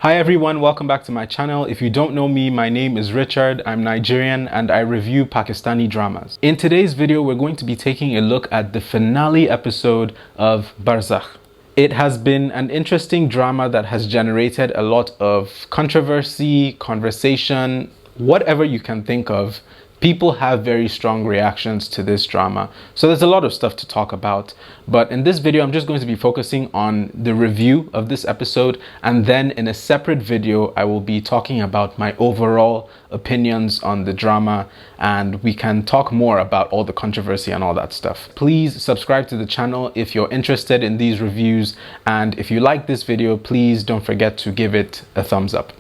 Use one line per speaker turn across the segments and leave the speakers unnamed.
Hi everyone, welcome back to my channel. If you don't know me, my name is Richard. I'm Nigerian and I review Pakistani dramas. In today's video, we're going to be taking a look at the finale episode of Barzakh. It has been an interesting drama that has generated a lot of controversy, conversation, whatever you can think of. People have very strong reactions to this drama. So there's a lot of stuff to talk about. But in this video, I'm just going to be focusing on the review of this episode. And then in a separate video, I will be talking about my overall opinions on the drama. And we can talk more about all the controversy and all that stuff. Please subscribe to the channel if you're interested in these reviews. And if you like this video, please don't forget to give it a thumbs up.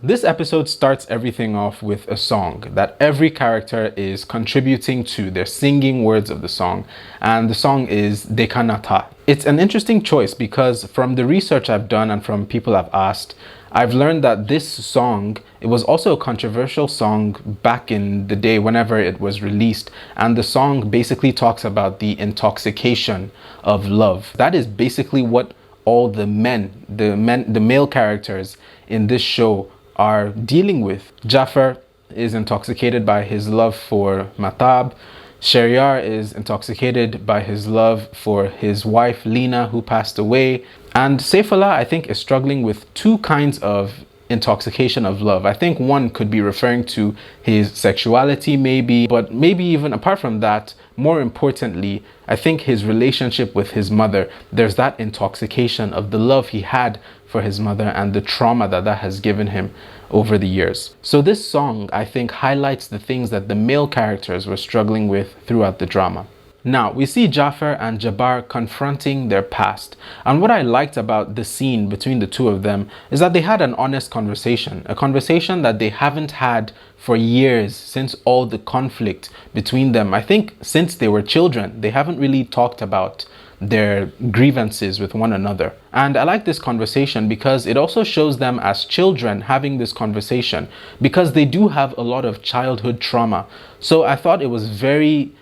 This episode starts everything off with a song that every character is contributing to. They're singing words of the song, and the song is Dekanata. It's an interesting choice because from the research I've done and from people I've asked, I've learned that this song, it was also a controversial song back in the day whenever it was released. And the song basically talks about the intoxication of love. That is basically what all the male characters in this show are dealing with. Jaffer is intoxicated by his love for Matab. Shahryar is intoxicated by his love for his wife Lina, who passed away. And Saifullah, I think, is struggling with two kinds of intoxication of love. I think one could be referring to his sexuality maybe, but maybe even apart from that, more importantly, I think his relationship with his mother. There's that intoxication of the love he had for his mother and the trauma that has given him over the years. So this song, I think, highlights the things that the male characters were struggling with throughout the drama. Now, we see Jaffer and Jabar confronting their past. And what I liked about the scene between the two of them is that they had an honest conversation. A conversation that they haven't had for years, since all the conflict between them. I think since they were children, they haven't really talked about their grievances with one another. And I like this conversation because it also shows them as children having this conversation, because they do have a lot of childhood trauma. So I thought it was very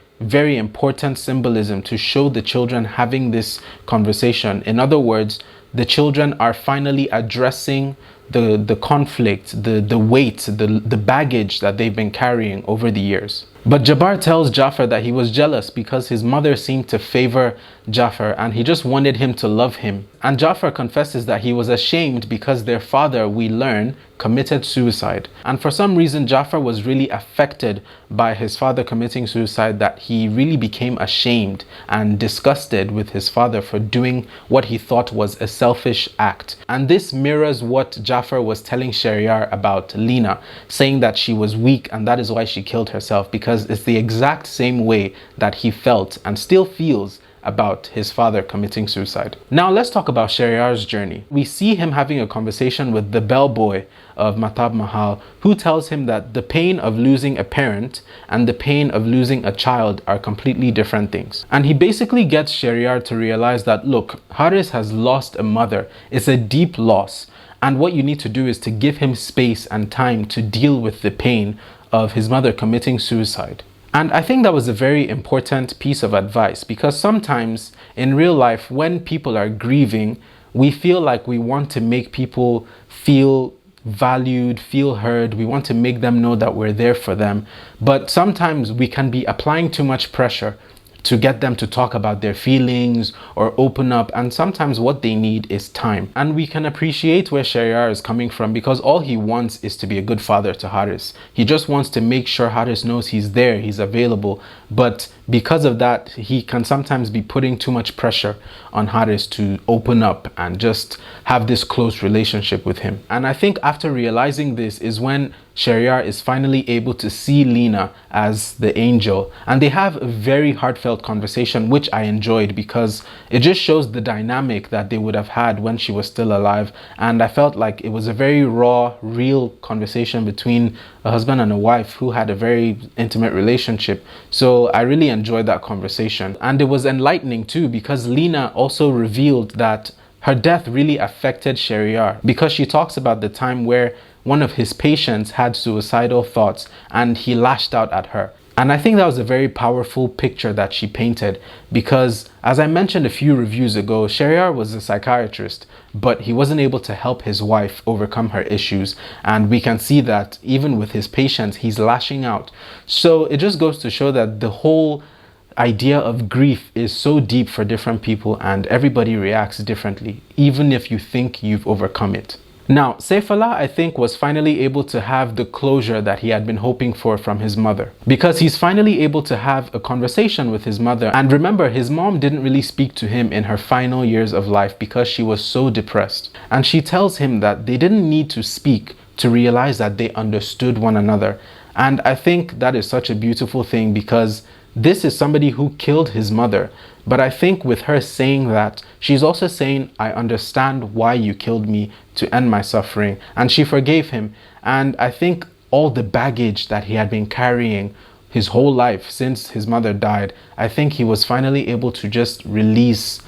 important symbolism to show the children having this conversation. In other words, the children are finally addressing the conflict, the weight, the baggage that they've been carrying over the years. But Jabar tells Jaffer that he was jealous because his mother seemed to favor Jaffer and he just wanted him to love him. And Jaffer confesses that he was ashamed because their father, we learn, committed suicide. And for some reason, Jaffer was really affected by his father committing suicide, that he really became ashamed and disgusted with his father for doing what he thought was a selfish act. And this mirrors what Jaffer was telling Shahryar about Lina, saying that she was weak and that is why she killed herself, because it's the exact same way that he felt and still feels about his father committing suicide. Now let's talk about Shahryar's journey. We see him having a conversation with the bellboy of Matab Mahal, who tells him that the pain of losing a parent and the pain of losing a child are completely different things. And he basically gets Shahryar to realize that, look, Haris has lost a mother. It's a deep loss. And what you need to do is to give him space and time to deal with the pain of his mother committing suicide. And I think that was a very important piece of advice, because sometimes in real life, when people are grieving, we feel like we want to make people feel valued, feel heard. We want to make them know that we're there for them. But sometimes we can be applying too much pressure to get them to talk about their feelings or open up, and sometimes what they need is time. And we can appreciate where Shahryar is coming from, because all he wants is to be a good father to Haris. He just wants to make sure Haris knows he's there, he's available. But because of that, he can sometimes be putting too much pressure on Haris to open up and just have this close relationship with him. And I think after realizing this is when Shahryar is finally able to see Lina as the angel, and they have a very heartfelt conversation, which I enjoyed because it just shows the dynamic that they would have had when she was still alive. And I felt like it was a very raw, real conversation between a husband and a wife who had a very intimate relationship. So I really enjoyed that conversation, and it was enlightening too, because Lina also revealed that her death really affected Shahryar, because she talks about the time where one of his patients had suicidal thoughts and he lashed out at her. And I think that was a very powerful picture that she painted because, as I mentioned a few reviews ago, Shahryar was a psychiatrist, but he wasn't able to help his wife overcome her issues. And we can see that even with his patients, he's lashing out. So it just goes to show that the whole idea of grief is so deep for different people and everybody reacts differently, even if you think you've overcome it. Now, Saifullah, I think, was finally able to have the closure that he had been hoping for from his mother, because he's finally able to have a conversation with his mother. And remember, his mom didn't really speak to him in her final years of life because she was so depressed. And she tells him that they didn't need to speak to realize that they understood one another. And I think that is such a beautiful thing, because this is somebody who killed his mother. But I think with her saying that, she's also saying, I understand why you killed me to end my suffering. And she forgave him. And I think all the baggage that he had been carrying his whole life since his mother died, I think he was finally able to just release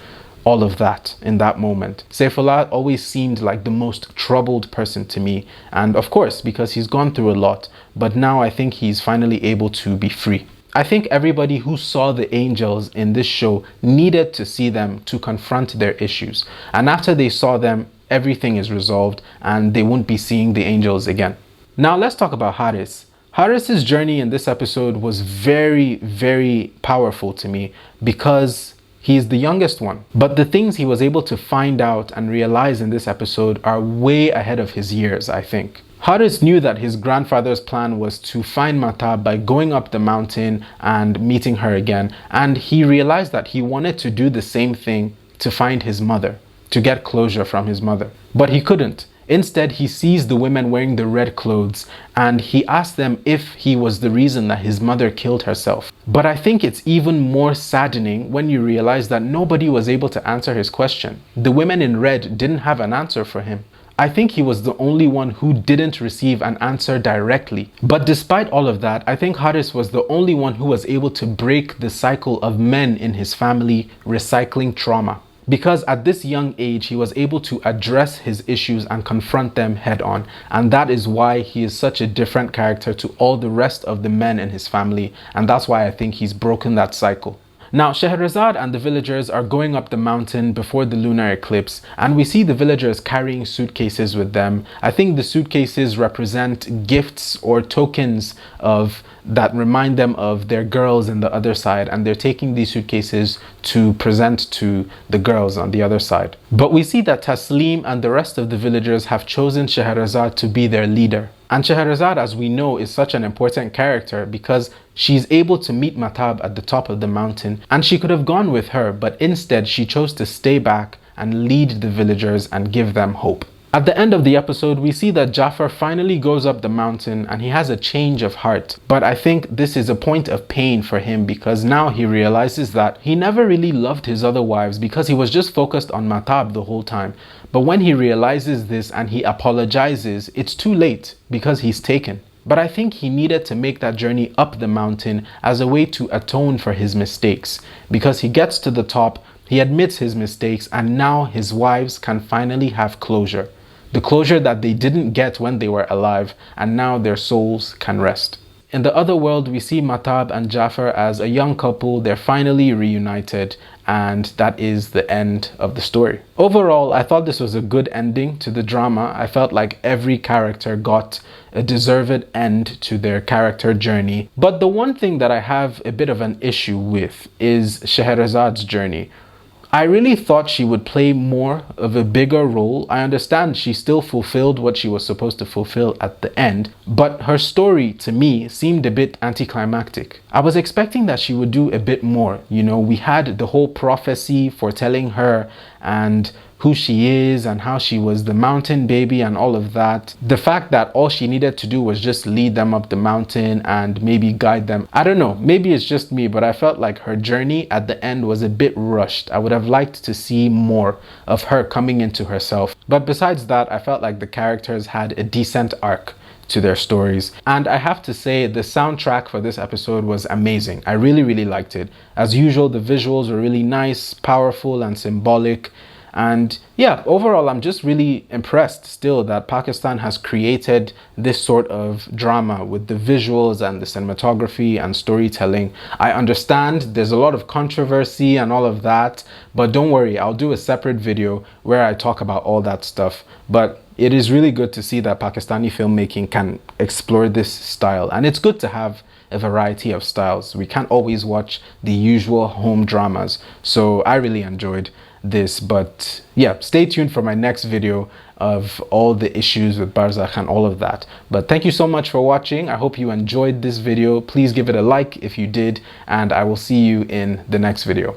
all of that in that moment. Saifullah always seemed like the most troubled person to me. And of course, because he's gone through a lot. But now I think he's finally able to be free. I think everybody who saw the angels in this show needed to see them to confront their issues. And after they saw them, everything is resolved and they won't be seeing the angels again. Now let's talk about Haris. Haris's journey in this episode was very, very powerful to me because he is the youngest one. But the things he was able to find out and realize in this episode are way ahead of his years, I think. Haris knew that his grandfather's plan was to find Mahtab by going up the mountain and meeting her again. And he realized that he wanted to do the same thing to find his mother, to get closure from his mother. But he couldn't. Instead, he sees the women wearing the red clothes and he asked them if he was the reason that his mother killed herself. But I think it's even more saddening when you realize that nobody was able to answer his question. The women in red didn't have an answer for him. I think he was the only one who didn't receive an answer directly. But despite all of that, I think Haris was the only one who was able to break the cycle of men in his family recycling trauma. Because at this young age, he was able to address his issues and confront them head on. And that is why he is such a different character to all the rest of the men in his family. And that's why I think he's broken that cycle. Now, Shahrazad and the villagers are going up the mountain before the lunar eclipse, and we see the villagers carrying suitcases with them. I think the suitcases represent gifts or tokens that remind them of their girls on the other side, and they're taking these suitcases to present to the girls on the other side. But we see that Taslim and the rest of the villagers have chosen Shahrazad to be their leader. And Shahrazad, as we know, is such an important character because she's able to meet Mahtab at the top of the mountain, and she could have gone with her, but instead she chose to stay back and lead the villagers and give them hope. At the end of the episode, we see that Jaffer finally goes up the mountain and he has a change of heart. But I think this is a point of pain for him because now he realizes that he never really loved his other wives because he was just focused on Mahtab the whole time. But when he realizes this and he apologizes, it's too late because he's taken. But I think he needed to make that journey up the mountain as a way to atone for his mistakes. Because he gets to the top, he admits his mistakes, and now his wives can finally have closure. The closure that they didn't get when they were alive, and now their souls can rest. In the other world, we see Mahtab and Jaffer as a young couple. They're finally reunited, and that is the end of the story. Overall, I thought this was a good ending to the drama. I felt like every character got a deserved end to their character journey. But the one thing that I have a bit of an issue with is Shahrazad's journey. I really thought she would play more of a bigger role. I understand she still fulfilled what she was supposed to fulfill at the end, but her story to me seemed a bit anticlimactic. I was expecting that she would do a bit more. You know, we had the whole prophecy foretelling her and who she is and how she was the mountain baby and all of that. The fact that all she needed to do was just lead them up the mountain and maybe guide them. I don't know, maybe it's just me, but I felt like her journey at the end was a bit rushed. I would have liked to see more of her coming into herself. But besides that, I felt like the characters had a decent arc to their stories. And I have to say, the soundtrack for this episode was amazing. I really liked it. As usual, the visuals were really nice, powerful and symbolic. And yeah, overall, I'm just really impressed still that Pakistan has created this sort of drama with the visuals and the cinematography and storytelling. I understand there's a lot of controversy and all of that, but don't worry, I'll do a separate video where I talk about all that stuff. But it is really good to see that Pakistani filmmaking can explore this style, and it's good to have a variety of styles. We can't always watch the usual home dramas, so I really enjoyed this. But yeah, stay tuned for my next video of all the issues with Barzakh and all of that. But thank you so much for watching. I hope you enjoyed this video. Please give it a like if you did, and I will see you in the next video.